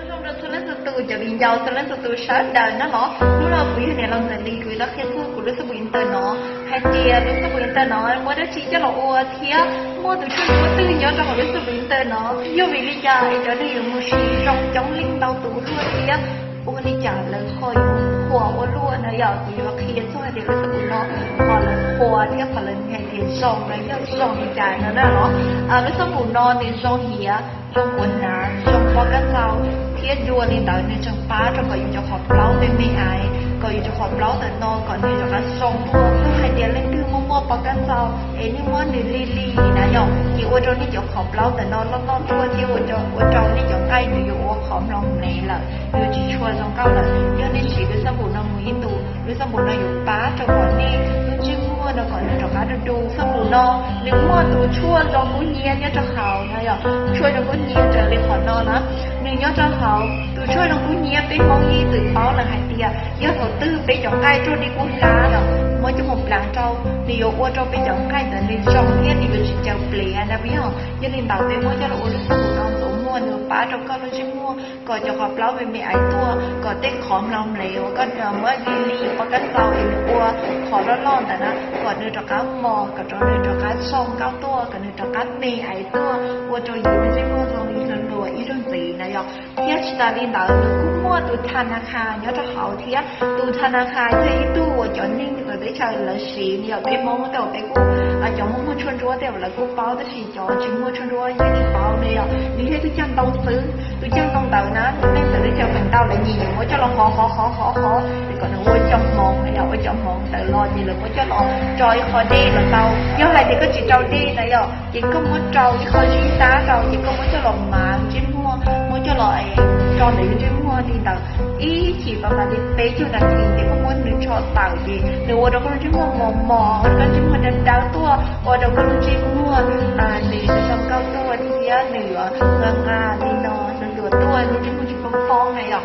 trong đó tôi lên từ giờ bị giàu tôi lên từ sát đời nó bỏ lúc nào quý này làm gì đi quý đó khi tôi của lúc tôi bị tới nó hay tiền lúc tôi bị tới nó mua đó chỉ cho nó ô thiệt mua từ trước mua từ nhớ cho họ lúc tôi bị tới nó yêu vì lý do cho nên mua xì trong chống linh đau tủ luôn thiệt ô lý do là khỏiหัวล้วนนะอยากดีว่าเคียนช่วยเด็กรู้สึกเนาะพอเลยหัวที่พอเลยให้เทียนส่งเลยยังส่งใจนั่นแหละเนาะรู้สึกบุญนอนในส่งเหียส่งบุญนาส่งพอกันเจ้าเทียนยัวในเต๋อในจังป้าจะก็อยู่จะขอบเล้าเป็นไม่อายก็อยู่จะขอบเล้าแต่นอนก่อนที่จะการส่งตัวเพื่อให้เดียนเล่นดื้อมั่วๆพอกันเจ้านี่มั่วหนึ่งลีนะอยากอยู่ว่าเรานี่จะขอบเล้าแต่นอนแล้วนอนทั่วที่ว่าเรานี่จะใกล้อยู่ว่าขอบลองไหนล่ะอยู่จีชัวร์จงเก้าเลยยังนี่ฉีดด้วยสบู่น้ำมือตูด้วยสบู่น้ำอยู่ป้าจะก่อนนี่จิ้มมั่วนะก่อนนี่จะการดูสบู่นอหนึ่งมั่วตูชั่วจงกุ้งเงี้ยเนี่ยจะขาวนะอยากช่วยจงกุ้งเงี้ยจะเลยขอนอนนะหนึ่งยอดจะขาวตูช่วยจงกุ้งเงี้ยเป็นมองยี่ตื่นเป้าเลยหายเตี้ยยอดเขาตื้อไปจงใกล้จนดีกุ้งล้าเนาะmỗi trong một làng trâu thì ở qua trâu bây giờ cái từ đi trong kia thì mình chèo pleaนะพี่ฮะยันลินดาวไปมั่วจะเราลูกสมุนนอนตัวมั่วเนื้อป้าเราก็เราจะมั่วก็จะขอบเล้าไปไม่ไอตัวก็เต้นขอมลำเหลวก็เมื่อลีลีก็กันเศร้าเองอัวขอร้อนแต่นะก็เนื้อตะก้ามอก็จะเนื้อตะก้าส่งเก้าตัวก็เนื้อตะก้าไม่ไอตัวว่าจะอยู่ไม่ใช่มั่วตรงนี้รัวอีตรงสีนะยอกเทียชิตาลินดาวกูมั่วตัวธนาคารยอดจะเขาเทียตัวธนาคารเทียตัวจอนนิ่งตัวได้chơi là xì nhiều cái món đầu cái cô chọn mua chuồn rúa đều là cô bao tới xì chọn chỉ mua chuồn rúa như đi bao này như thế tôi chăn đông xứ tôi chăn đông tàu ná nên từ đấy cho mình tao lại nhiều mỗi cho lo khó thì còn là mua trong mòn này ở trong mòn từ lo gì là mỗi cho lo trôi khỏi đi là tàu do lại thì có chỉ trâu đi này rồi chỉ có muốn trâu chứ không chỉ tá trâu chỉ có muốn cho lo mà chỉ mua cho lo cho này chỉ mua đi tàu ý chỉ vào là đi bé chưa đặt thì có muốn được cho tàu gì nếu ở đâu có chỉ mua mò có chỉ mua đào đào tua ở đâu có chỉ mua thì trong cao tua thì nửa ngà đi nó nửa tua thì chỉ mua chỉ phong này à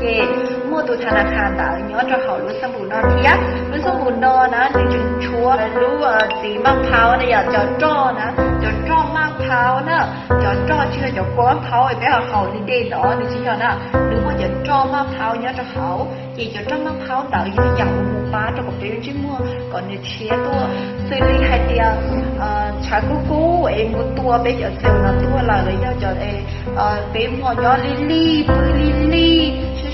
chị mua từธนาคารแต่ย้อนจะเขารู้สมุนนอนเทียรู้สมุนนอนนะในจุดชัวรู้สีมะพร้าวเนี่ยจะจ้อนะจะจ้อมะพร้าวนะจะจ้อเชื่อจะก้อนเผาไอ้แม่เขานี่เด่นเนาะนี่ชี้เนาะหรือว่าจะจ้อมะพร้าวเนี่ยจะเขาchịจะจ้อมะพร้าวแต่ยังอยากหมูปลาจะกับเป็นชิ้นมัวก่อนเนี่ยเชียตัวซื้อลีไฮเดียชากู้เองmộtตัวไปจะเซลล์นะตัวละเลยจะเป็นหัวย้อนลิลี่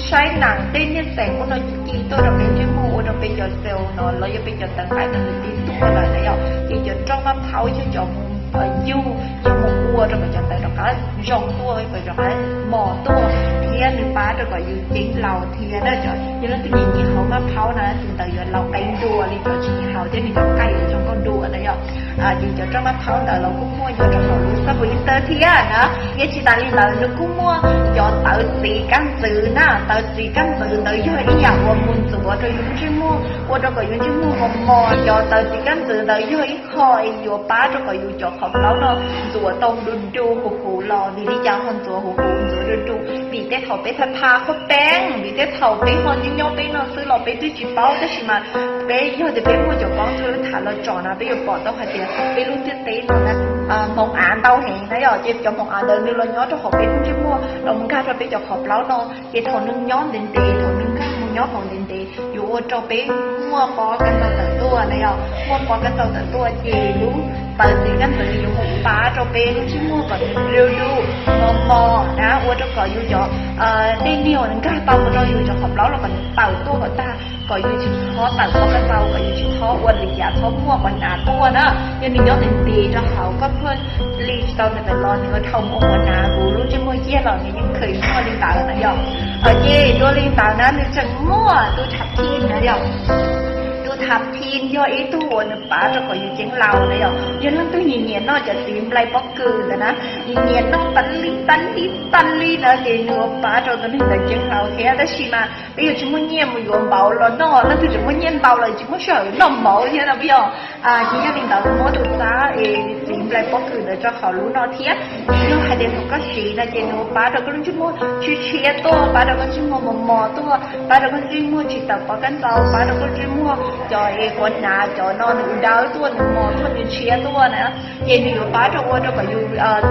ใช้หนังเต้นเนี่ยแสงคนเรากินตัวเราเป็นชิ้นมัวเราเป็นจะเซลล์เนาะเราจะเป็นจะต่างกันแต่ตีตัวละเลยchịจะจ้อมะพร้าวจะจ้อยูจะหมูวัวเราก็จะแต่เราก็ยองตัวไปเราก็หม้อตัวเทียนหรือป้าเราก็อยู่จิ้งเราเทียนได้จ้ะยังแล้วตัวนี้เขามะพร้าวนะถึงแต่ยันเราไก่ดัวนี่ก็ชิ้นเขาจะมีเราไก่จงก็ดัวนะchịจะจ้อมะพร้าวแต่เราก็มั่วจะเรารู้สักวันเตอร์เทียนะยังชิตาลีเราเราก็มั่วจะเตอร์สีกันสื่อนะเตอร์สีกันสื่อเตอร์ย่อยอีอย่างว่ามุนตัวเราอยู่ที่มั่วว่าเราก็อยู่ที่มั่วหม้อจะเตอร์สีกันสื่อเตอร์ย่อยคอยอยู่ป้าเราก็อยู่จะขอบแล้วเนาะตัวตรงดูหูรอดีที่ยาวคนตัวหูดูบีเต้เขาไปพาเขาแป้งบีเต้เขาไปหอนย่อไปเนาะซื้อเราไปด้วยจีเป้าได้ใช่ไหมไปย่อจะไปมั่วจะป้องเธอถ่ายเราจ่อนะไปอยู่ปอดต้องหายใจไปรู้ที่เต้เนาะนะมองอ่านเตาแห้งนะย่อเจ็บจะมองอ่านเดินนี่เราย้อนจะขอไปทุ่งที่มั่วเรามึงข้าจะไปจะขอบแล้วเนาะเจ็บถอนนึงย้อนเด่นเตถอนนึงข้ามึงย้อนของเด่นเตอยู่จะไปมั่วปอกันต่อตัวนะย่อมั่วปอกันต่อตัวเจรู้เปิดสีกันสื่ออยู่หมู่ป้าเราเป็นชิ้นมั่วก่อนเร็วดูมอนะว่าเราก็อยู่จะได้เดียวนั่นก็เตาเราอยู่จะขอบแล้วเราก็เต่าตัวกับตาก็อยู่ชิ้นท้อเต่าก็เตาก็อยู่ชิ้นท้อวันหลีกยาท้อมั่ววันหนาตัวนะยังมีย้อนตีจะเขาก็เพื่อนรีเตาในแต่ร้อนนี่ก็ทำวันหนาบูรู้ชิ้นมั่วเยี่ยเราเนี่ยยังเคยมั่วลิงตานะยอมเย่ตัวลิงตานะนึกจังมั่วตัวทับทีนะยอมทับทีนย่อยตัวเนี่ยป้าจะก็อยู่เจียงเราเลยอ่ะยันลังตัวเนียนนอกจากสีมลายป๊อกเกอร์นะเนียนต้องตันลีนะเจนัวป้าจะตัวนี้แต่เจียงเราแท้แต่ชิมาไปอยู่ชิ้นมันเงียบมันอยู่เบาแล้วนอแล้วถึงชิ้นมันเงียบเบาเลยชิ้นมันเฉยน้ำเบาใช่ไหมพี่อ๋อจริงๆลิงดาวมั่วตัวจ้าสี ปลายก็คือเดี๋ยวจะขอรู้นอเทียนี่เราให้เด็กก็สีนะเจนูป้าเราก็รู้ชิมัวชิเชียตัวป้าเราก็ชิมัวมอตัวป้าเราก็ชิมัวชิตาปากันเตาป้าเราก็ชิมัวจอเอคนหนาจอนอนอุดาวตัวหนึ่งมอตัวหนึ่งเชียตัวนะเจนูอยู่ป้าเราก็ไปอยู่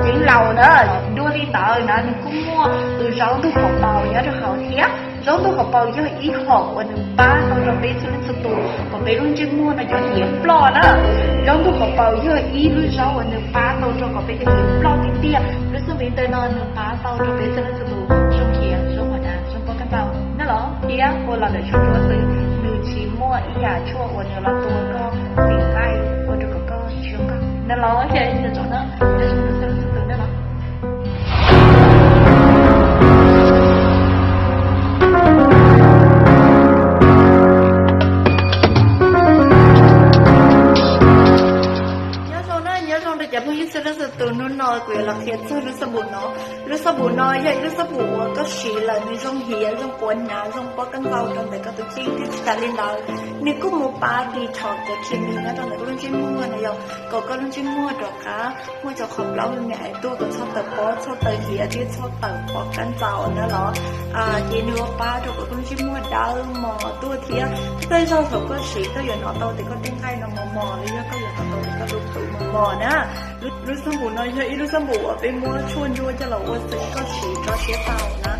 จิ้งเหล่านะดูที่ตานะนี่ก็มัวตัวร้องตัวขอบเบาเนี่ยเราเขาเทียร้องตัวขอบเบาเยอะอีหอกวันหนึ่งป้าเราไปซื้อสตูก็ไปรุ่นจิ้งมัวนะจอเหยียบปลอนะร้องตัวขอบเบาเยอะอีรุ่นร้องวันหนึ่งป้าเราก็ไปเหยียบปลอติดเตี้ยรู้สึกวินเตอร์นอนหนึ่งป้าเราไปซื้อสตูช่วงเขียช่วงหัวหน้าช่วงป้องกันเบานั่นเหรอเดียวคนเราเดี๋ยวช่วยตัวซื้อหนึ่งชิ้นมัวอีหยาชั่ววันหนึ่งเราตัวก็ปีใกล้วันเดียวก็ช่วงกันนั่นเหรอเฮียจะจบนะจะช่วยซื้อสตูนั่นเหรอจะพูดยิ่งรู้สึกตัวนุ่นน้อยกว่าเราเทียบซื้อรู้สึกบุญเนาะรู้สึกบุญน้อยยังรู้สึกบุญก็สีเลยมีช่องเหี่ยช่องปวนหนาช่องปอกกันเบาตรงไหนก็ตัวจริงที่จะเล่นเรานี่ก็มูปาดีถอดจากเคมีนะตรงไหนก็รุ่นชิ้นมั่วนะยก็รุ่นชิ้นมั่วดอกค่ะมั่วจะขอบเล่าเนี่ยไอ้ตัวก็ชอบเติบโตชอบเติบเหี่ยที่ชอบเติบปอกกันเจ้านะเหรอเจนัวปาดอกก็รุ่นชิ้นมั่วดาวหมอตัวเทียเต้ยชอบเขาก็สีก็อย่างนอโตแต่ก็เต้นไข่นอมอเลยก็อย่างนอโตแต่ก็ลุกตุ่มอนะรู้สมบูรณ์น้อยใช่รู้สมบูรณ์เป็นมัวชวนยัวจะหลอกว่าสิ่งก็สีก็เสียเตานะ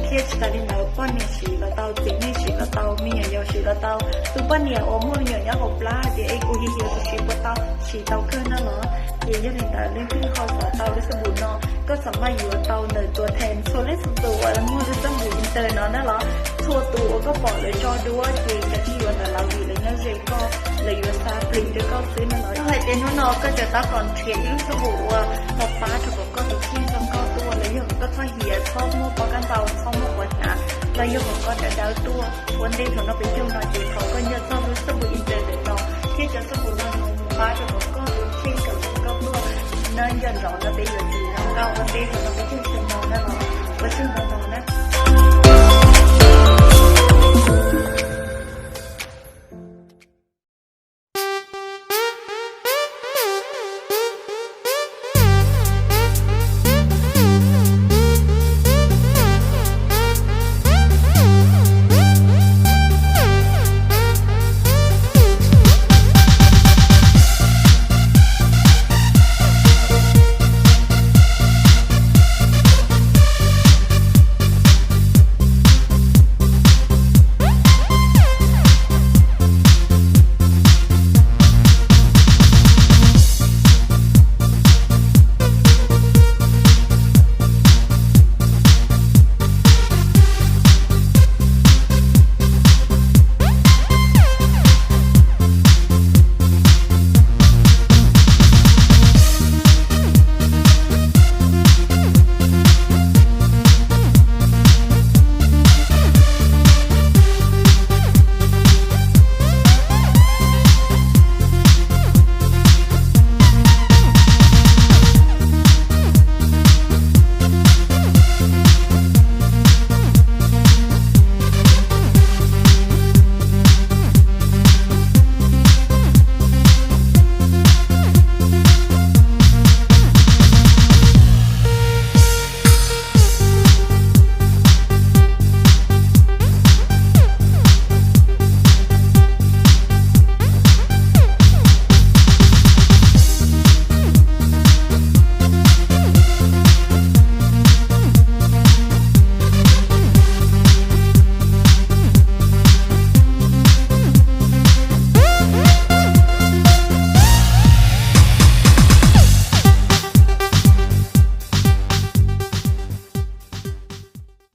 เทียบกันนี่เราป้อนเนี่ยสีละเตาจริงนี่สีละเตามีอย่างเดียวสีละเตาตัวป้อนเนี่ยโอ้มัวอย่างเงี้ยหอบปลาเดี๋ยวไอ้กูเหี้ยสีปะเตาสีเตาขึ้นนั่นเหรอเดี๋ยวยังแต่เรื่องที่เขาสอนเตารู้สมบูรณ์เนาะก็สามารถอยู่เตาเนยตัวแทนโซเล่สตัวแล้วมัวรู้สมบูรณ์อินเตอร์เนาะนั่นเหรอทั่วตัวก็บอกเลยจอดูว่าจริงกับที่อยู่แต่เราอยู่เลยนั่นเองก็เลยอยู่ซาปริงก็ซื้อนั่นเหรอถ้าเจนน้องก็จะต้องก่อนเทียนรู้สมบูรณ์ว่าพอป้าถูกก็ตัวที่จงก็ตัวเลยยังก็ถ้าเหี้ยชอบมัวปกันเตาชอบมัววันนะแล้วยังก็จะดาวตัววันเดียวเราไปเที่ยวหน่อยจีเขาก็ยังชอบรู้สมบูรณ์อินเตอร์เน็ตเนาะที่จะสมบูรณ์น้องป้าถูกก็ที่กับก็ตัวนั่นยันเราเราไปอยู่จีเราวันเดียวเราไปเที่ยวเชียงใหม่นะเนาะก็ซึ่งเรานะ